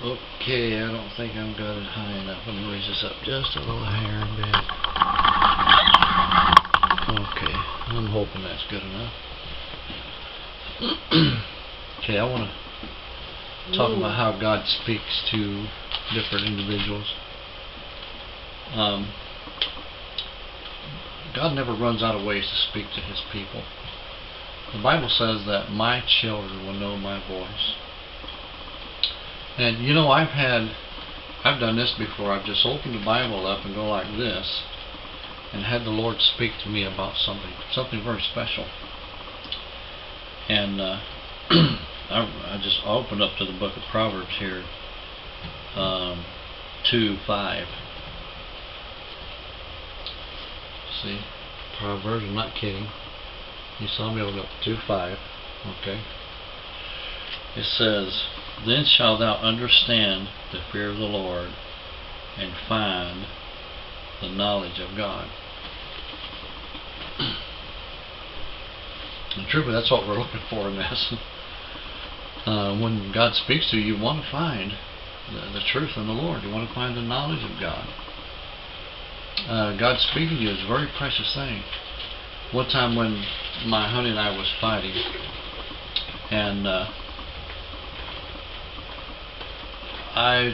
Okay, I don't think I've got it high enough. Let me raise this up just a little hair a bit. Okay, I'm hoping that's good enough. Okay, I want to talk about how God speaks to different individuals. God never runs out of ways to speak to His people. The Bible says that my children will know my voice. And you know, I've done this before. I've just opened the Bible up and go like this, and had the Lord speak to me about something very special. And I just opened up to the book of Proverbs here, 2:5. See, Proverbs. I'm not kidding. You saw me open up 2:5. Okay. It says, "Then shalt thou understand the fear of the Lord, and find the knowledge of God." And truly, that's what we're looking for in this. When God speaks to you, you want to find the truth in the Lord. You want to find the knowledge of God. God speaking to you is a very precious thing. One time when my honey and I was fighting, and I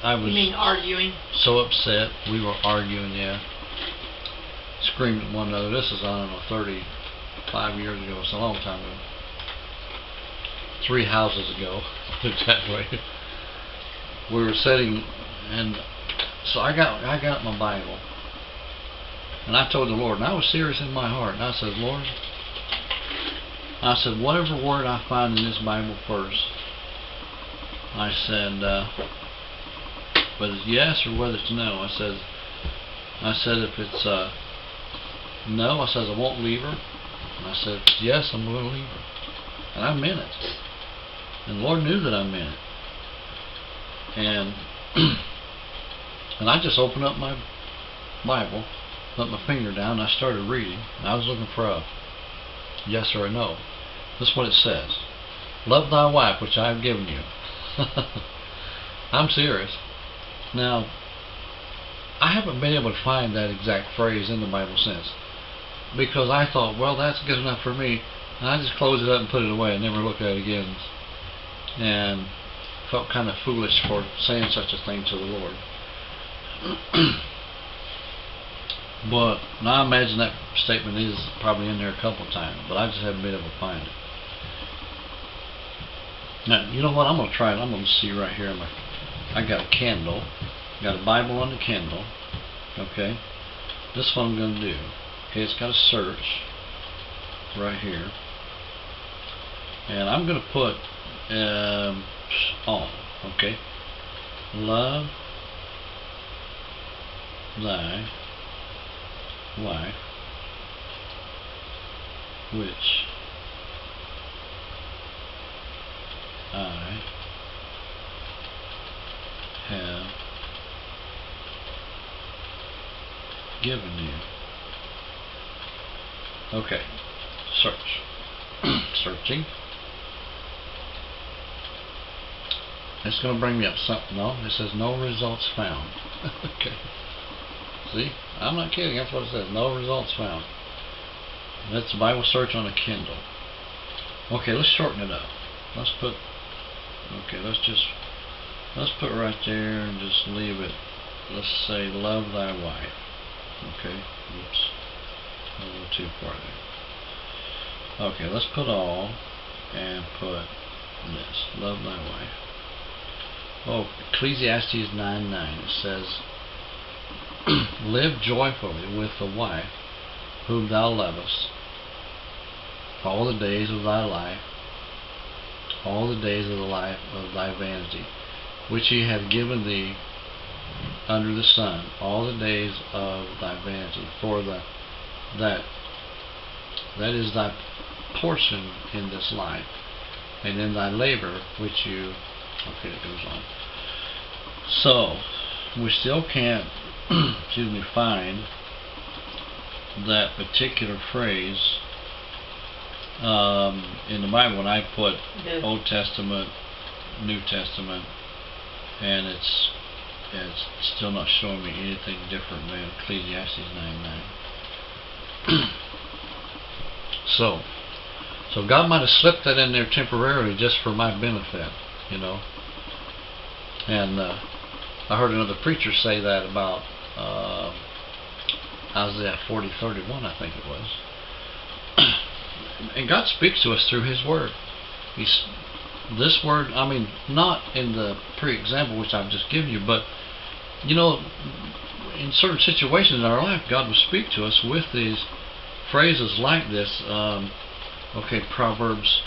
was... You mean arguing? So upset. We were arguing, yeah. Screamed at one another. This is, I don't know, 35 years ago. It's a long time ago. 3 houses ago, put it that way. We were sitting, and so I got my Bible, and I told the Lord, and I was serious in my heart, and I said, Lord, I said, whatever word I find in this Bible first, I said, whether it's yes or whether it's no, I said if it's no, I said I won't leave her, and I said if it's yes, I'm going to leave her, and I meant it, and the Lord knew that I meant it, and and I just opened up my Bible, put my finger down, and I started reading, and I was looking for a yes or a no. This is what it says: "Love thy wife, which I have given you." I'm serious. Now, I haven't been able to find that exact phrase in the Bible since, because I thought, well, that's good enough for me, and I just closed it up and put it away and never looked at it again, and felt kind of foolish for saying such a thing to the Lord. But now I imagine that statement is probably in there a couple of times, but I just haven't been able to find it. Now, you know what? I'm going to try it. I'm going to see right here. I got a candle. Got a Bible on the Kindle. Okay. This is what I'm going to do. Okay, it's got a search right here. And I'm going to put on. Okay. Love thy wife, which I have given you. Okay, search. Searching. It's going to bring me up something. No, it says no results found. Okay. See? I'm not kidding. That's what it says. No results found. That's the Bible search on a Kindle. Okay, let's shorten it up. Let's put... Okay, let's put right there and just leave it. Let's say love thy wife. Okay. Oops. A little too far there. Okay, let's put all and put this. Love thy wife. Oh, Ecclesiastes 9:9. It says, "Live joyfully with the wife whom thou lovest all the days of thy life, all the days of the life of thy vanity, which he hath given thee under the sun, all the days of thy vanity, for that is thy portion in this life, and in thy labor which you..." Okay, it goes on. So we still can't excuse me, find that particular phrase in the Bible. When I put Old Testament, New Testament, and it's still not showing me anything different than Ecclesiastes 9:9. So God might have slipped that in there temporarily just for my benefit, you know. And I heard another preacher say that about Isaiah 40:31, I think it was. And God speaks to us through His Word. This Word, I mean, not in the pre-example which I've just given you, but, you know, in certain situations in our life, God will speak to us with these phrases like this. Okay, Proverbs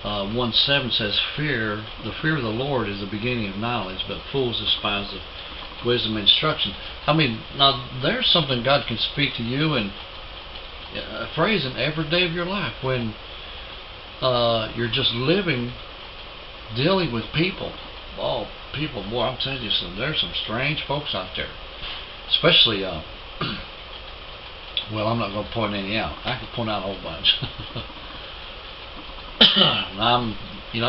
1:7 says, the fear of the Lord is the beginning of knowledge, but fools despise the wisdom and instruction. I mean, now there's something God can speak to you, and a phrase in every day of your life when you're just dealing with people. Oh, people, boy, I'm telling you, there's some strange folks out there. Especially, well, I'm not going to point any out. I can point out a whole bunch. I'm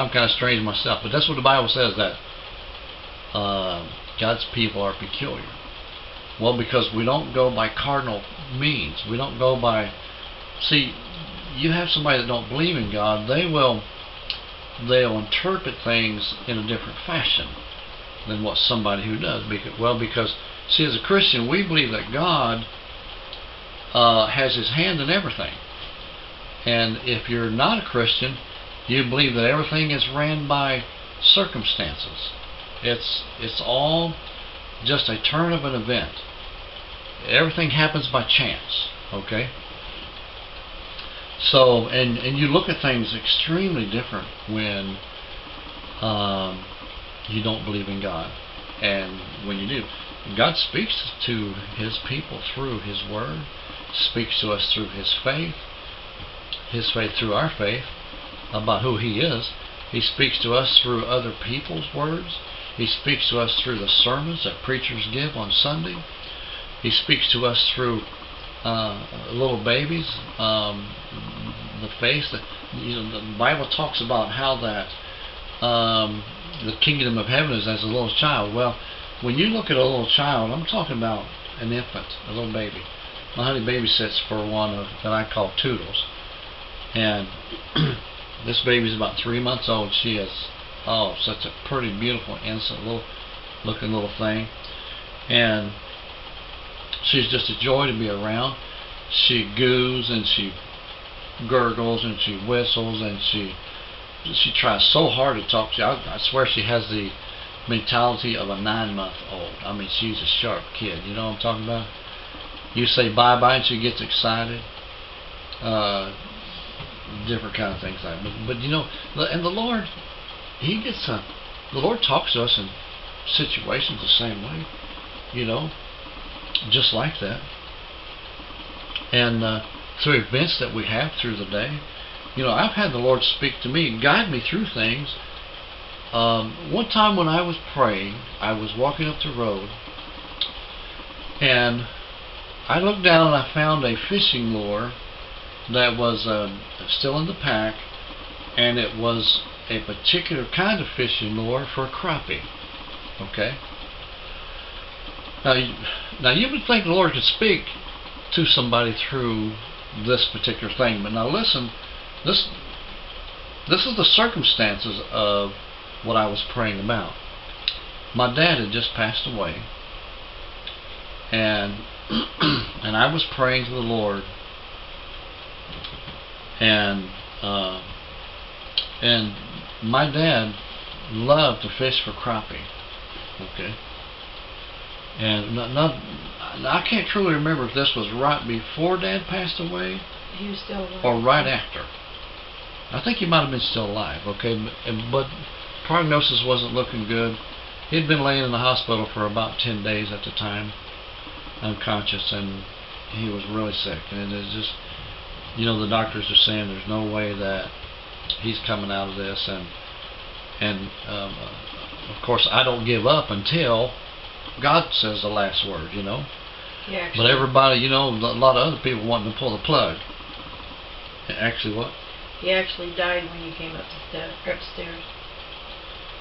kind of strange myself, but that's what the Bible says, that God's people are peculiar. Well, because we don't go by cardinal means. We don't go by. See, you have somebody that don't believe in God, they'll interpret things in a different fashion than what somebody who does. Because see, as a Christian, we believe that God has His hand in everything. And if you're not a Christian, you believe that everything is ran by circumstances. It's all just a turn of an event. Everything happens by chance. Okay? So, and you look at things extremely different when you don't believe in God. And when you do, God speaks to His people through His Word, speaks to us through His faith through our faith about who He is. He speaks to us through other people's words. He speaks to us through the sermons that preachers give on Sunday. He speaks to us through little babies, the faith that, the Bible talks about how that the kingdom of heaven is as a little child. Well, when you look at a little child, I'm talking about an infant, a little baby. My honey babysits for one that I call Toodles, and this baby's about 3 months old. She is such a pretty, beautiful, innocent looking little thing, and she's just a joy to be around. She goos and she gurgles and she whistles and she tries so hard to talk to you. I swear she has the mentality of a 9-month-old. I mean, she's a sharp kid. You know what I'm talking about? You say bye-bye and she gets excited. Different kind of things like that. But you know, and the Lord, the Lord talks to us in situations the same way. You know, just like that. And through events that we have through the day, you know, I've had the Lord speak to me, guide me through things. One time when I was praying, I was walking up the road, and I looked down and I found a fishing lure that was still in the pack, and it was a particular kind of fishing lure for crappie. Okay. Now you would think the Lord could speak to somebody through this particular thing, but now listen, this is the circumstances of what I was praying about. My dad had just passed away, and and I was praying to the Lord, and my dad loved to fish for crappie. Okay. And I can't truly remember if this was right before Dad passed away, he was still alive, or right after. I think he might have been still alive. Okay, but prognosis wasn't looking good. He'd been laying in the hospital for about 10 days at the time, unconscious, and he was really sick. And it's just, you know, the doctors are saying there's no way that he's coming out of this. And of course, I don't give up until God says the last word, you know. Yeah, but everybody, you know, a lot of other people wanting to pull the plug. Actually, what? He actually died when you came upstairs.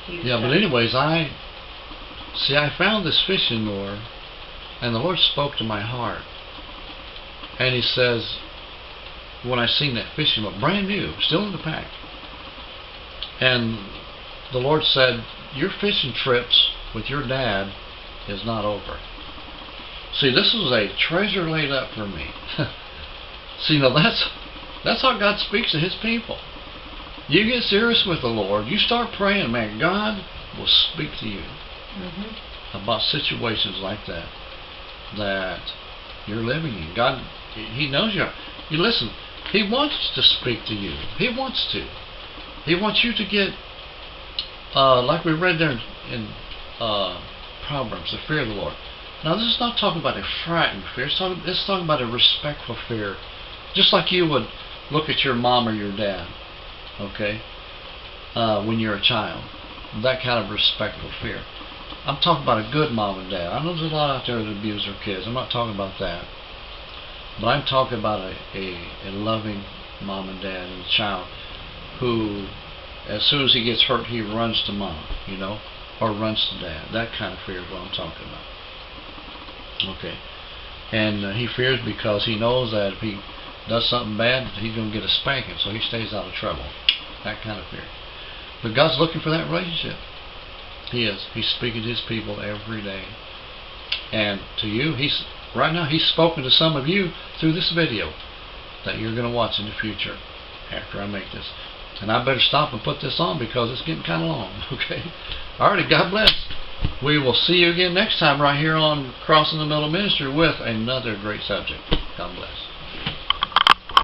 Yeah, but anyways, I See, I found this fishing lure, and the Lord spoke to my heart. And He says, when I seen that fishing boat, brand new, still in the pack, and the Lord said, your fishing trips with your dad is not over. See, this was a treasure laid up for me. See, now that's how God speaks to His people. You get serious with the Lord, you start praying, man, God will speak to you about situations like that you're living in. God, He knows you. You listen, He wants to speak to you. He wants to. He wants you to get, like we read there in Proverbs, the fear of the Lord. Now, this is not talking about a frightened fear. It's talking about a respectful fear. Just like you would look at your mom or your dad, okay, when you're a child. That kind of respectful fear. I'm talking about a good mom and dad. I know there's a lot out there that abuse their kids. I'm not talking about that. But I'm talking about a loving mom and dad and a child who, as soon as he gets hurt, he runs to mom, you know, or runs to dad. That kind of fear is what I'm talking about. Okay. And he fears because he knows that if he does something bad, he's going to get a spanking, so he stays out of trouble. That kind of fear. But God's looking for that relationship. He is. He's speaking to His people every day. And to you, right now, He's spoken to some of you through this video that you're going to watch in the future after I make this. And I better stop and put this on because it's getting kind of long. Okay? Alrighty, God bless. We will see you again next time right here on Crossing the Middle Ministry with another great subject. God bless.